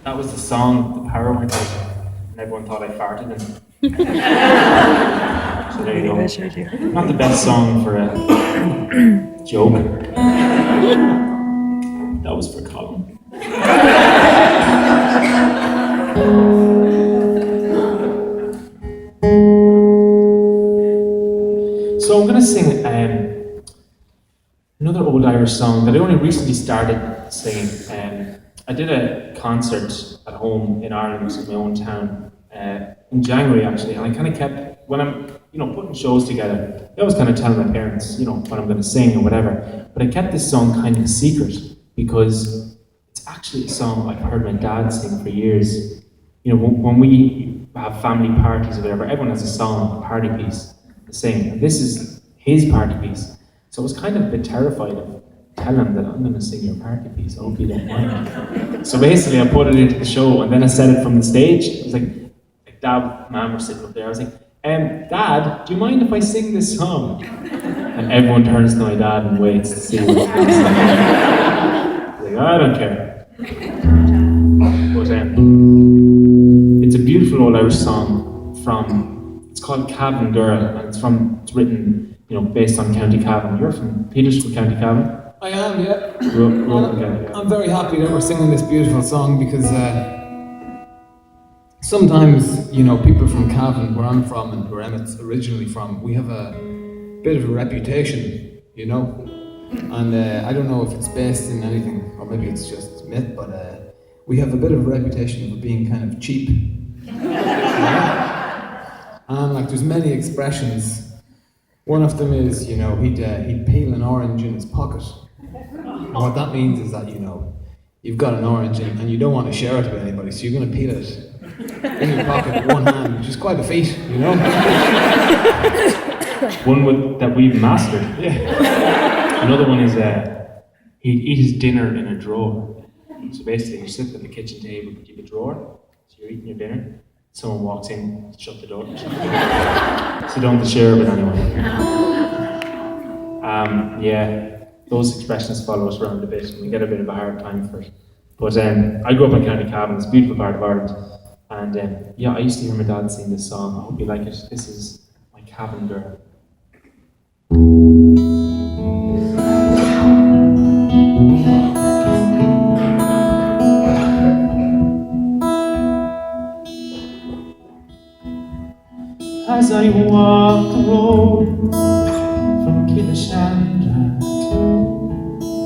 That was the song, the power went out, and everyone thought I farted in it. So there you go. Not the best song for a joke. That was for Colin. So I'm going to sing another old Irish song that I only recently started singing. I did a concert at home in Ireland, in my own town, in January actually, and I kind of kept, when I'm putting shows together, I always kind of tell my parents, what I'm going to sing or whatever, but I kept this song kind of a secret because it's actually a song I've heard my dad sing for years. When we have family parties or whatever, everyone has a song, a party piece to sing, and this is his party piece. So I was kind of a bit terrified of telling him that I'm going to sing your party piece, I hope you don't mind. So basically I put it into the show, and then I said it from the stage. It was like Dad, Mum were sitting up there. I was like, Dad, do you mind if I sing this song? And everyone turns to my dad and waits to see what he's going to sing. He's like, I don't care. But it's a beautiful old Irish song it's called Cavan Girl, and it's written, based on County Cavan. You're from Petersfield, County Cavan? I am, yeah. Grew up in County Cavan. I'm very happy that we're singing this beautiful song because sometimes, people from Cavan, where I'm from and where Emmet's originally from, we have a bit of a reputation, and I don't know if it's based in anything, or maybe it's just myth, but we have a bit of a reputation for being kind of cheap. And there's many expressions. One of them is, he'd peel an orange in his pocket. And what that means is that, you've got an orange and you don't want to share it with anybody, so you're going to peel it in your pocket with one hand, which is quite a feat, One that we've mastered. Yeah. Another one is he'd eat his dinner in a drawer. So basically, you're sitting at the kitchen table, but you have a drawer, so you're eating your dinner. Someone walks in, shut the door. So don't share it with anyone. Those expressions follow us around a bit, and we get a bit of a hard time for it. But I grew up in County Cavan, it's a beautiful part of Ireland. And I used to hear my dad sing this song. I hope you like it. This is my Cavan Girl. As I walk the road from Killashandra,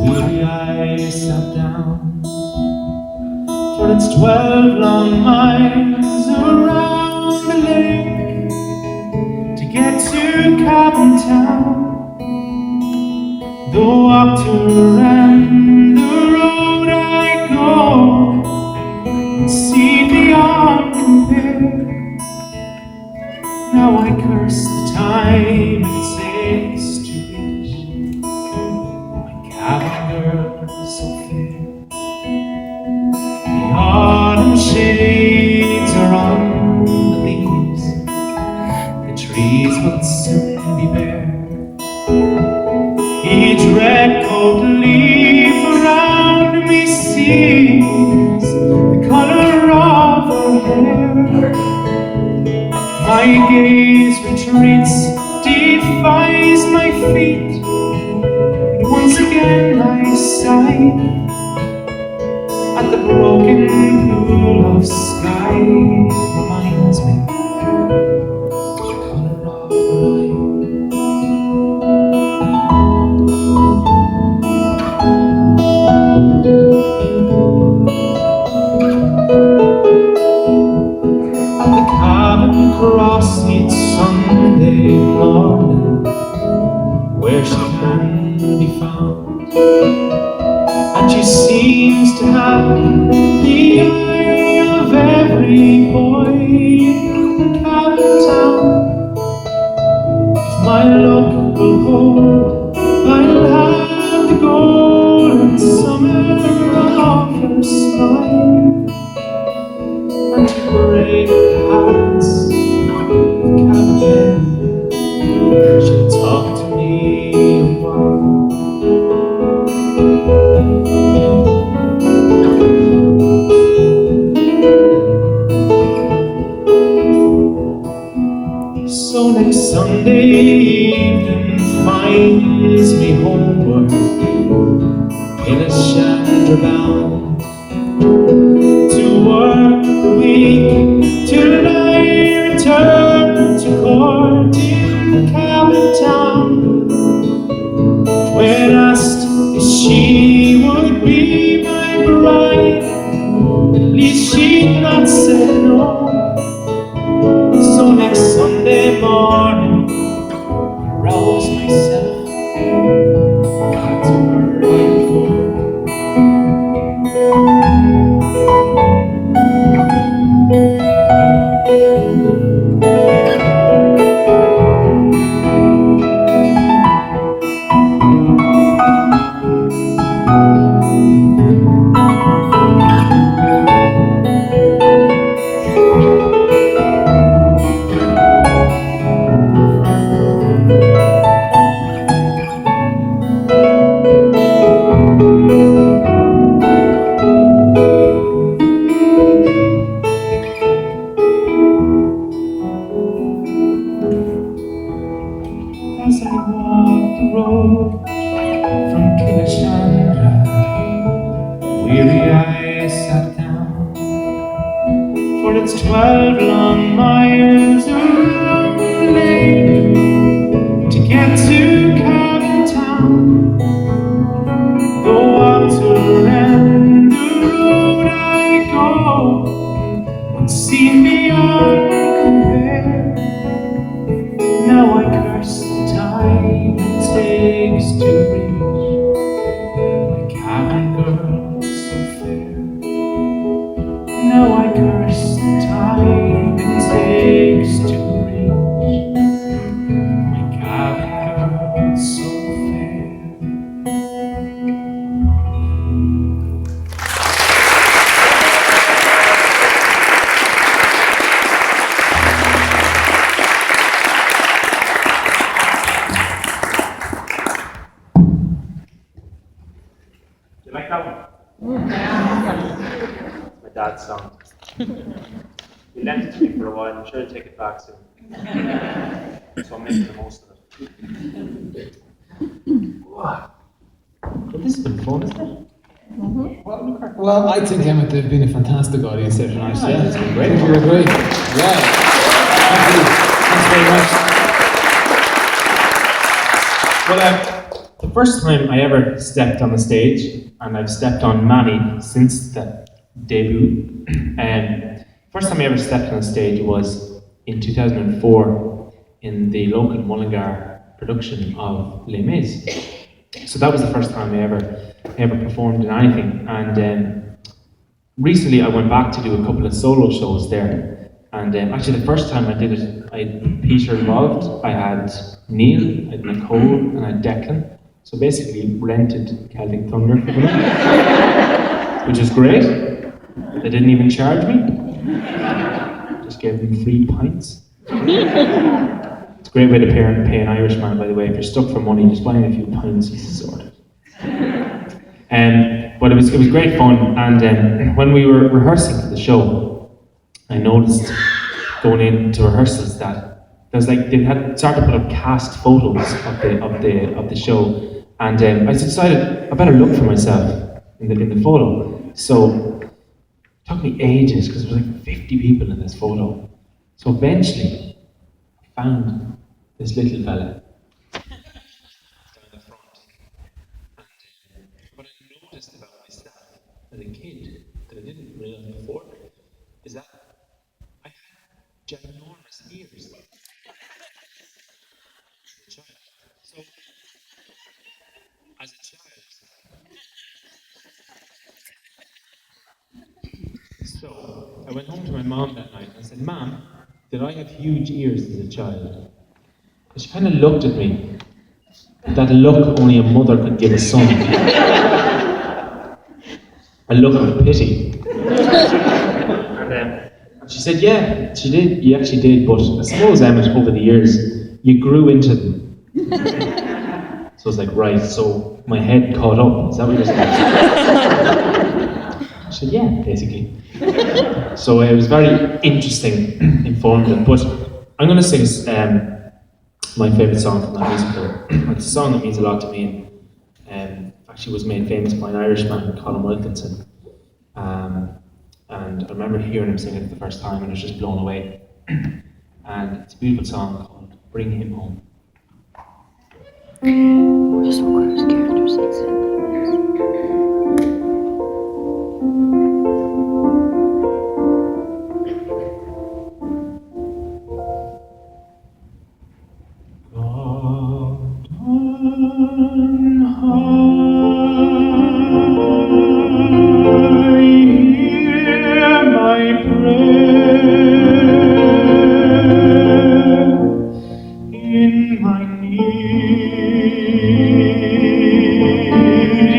weary eyes sat down, for it's 12 long miles around the lake to get to Cavan town. Though up to around the road I go, and see beyond compare. Now I curse the time it takes to reach my Cavan girl so fair. The autumn shades are on the leaves, the trees will soon be bare. Each red coat leaf around me sees the color of her hair. My gaze retreats, defies my feet, and once again I sigh at the broken pool of sky. Reminds me the color of her eye. At the Cavan Cross each Sunday morning, where she can be found, and she seems to have the eye of every boy in Cavan town. If my luck will hold, I'll have the golden summer of her smile, and to break hearts of Cavan men, she'll talk to me a while. Enchanted bound to work the week till I return to court in Cavan town. When asked if she would be my bride, at least she'd not say no. So next Sunday morning, I rouse myself, got to her right foot. As I walk the road from weary I sat down, for it's 12 long miles around the lake to get to Cavan town. Though I'm to run the road I go, won't see beyond compare. Now I curse the time it takes to reach my Cavan Girl so fair. Now I curse the time it takes to reach my Cavan Girl so fair. You like that one? My dad's song. He lent it to me for a while. I'm sure he'll take it back soon. So I'm making the most of it. Wow. Well, this has been fun, isn't it? Well, I think, Emmet, they've been a fantastic audience here tonight. Yeah, it's been great. You agree? Yeah. Thank you. Thanks very much. Well, the first time I ever stepped on the stage, and I've stepped on many since the debut, first time I ever stepped on the stage was in 2004 in the local Mullingar production of Les Mis. So that was the first time I ever performed in anything. And recently I went back to do a couple of solo shows there. And actually the first time I did it, I had Peter involved, I had Neil, I had Nicole, and I had Declan. So basically rented Celtic Thunder for them, which is great. They didn't even charge me. Just gave them free pints. It's a great way to pay an Irishman, by the way. If you're stuck for money, just buy him a few pints, he's sorted. But it was great fun, and when we were rehearsing for the show, I noticed going into rehearsals that there's like they had started to put up cast photos of the show, and I decided I better look for myself in the photo. So it took me ages because there was like 50 people in this photo. So eventually I found this little fella down the front. And what I noticed about myself as a kid that I didn't realize before is that I had ginormous ears as a child. So as a child, I went home to my mom that night and I said, "Mom, did I have huge ears as a child?" And she kind of looked at me. That look only a mother could give a son. A look of pity. And she said, "Yeah, she did. You actually did, but I suppose, Emmet, over the years, you grew into them." So I was like, "Right, so my head caught up. Is that what you're saying?" She said, "Yeah, basically." So it was very interesting, informative. But I'm going to sing my favourite song from that musical. It's a song that means a lot to me. In fact, actually was made famous by an Irishman, Colin Wilkinson. And I remember hearing him sing it the first time and I was just blown away. And it's a beautiful song called Bring Him Home. Russell Crowe's character sings it. God on high, hear my prayer in my need.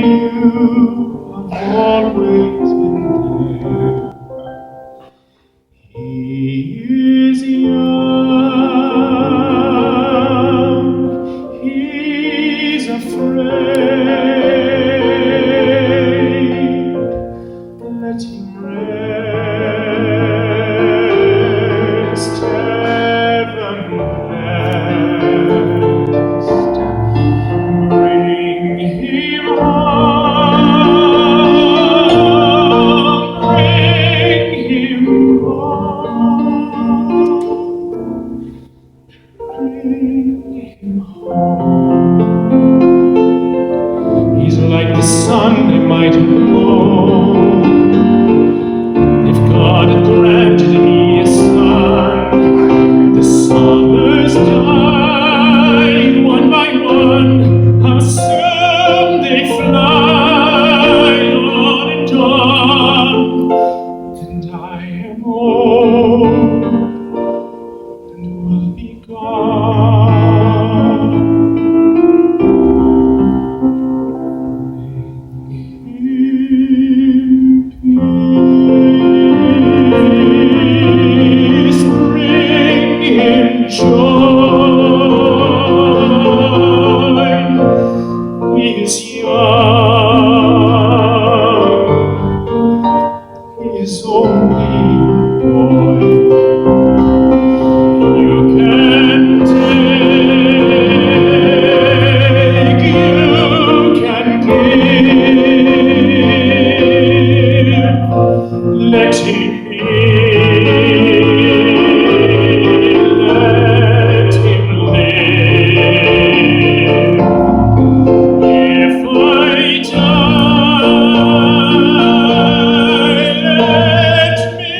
You have always been there. He is young, he's afraid. Let him rest, heaven blessed. Bring him home, bring him home, bring him home. He's like the sun they might have known. If God had granted me a son, the summers died one by one. How soon they fly on and on. And I am old and will be gone. Peace, bring him joy. He is young, he is only a boy. You can take, you can give. Let him be, let him live. If I die, let me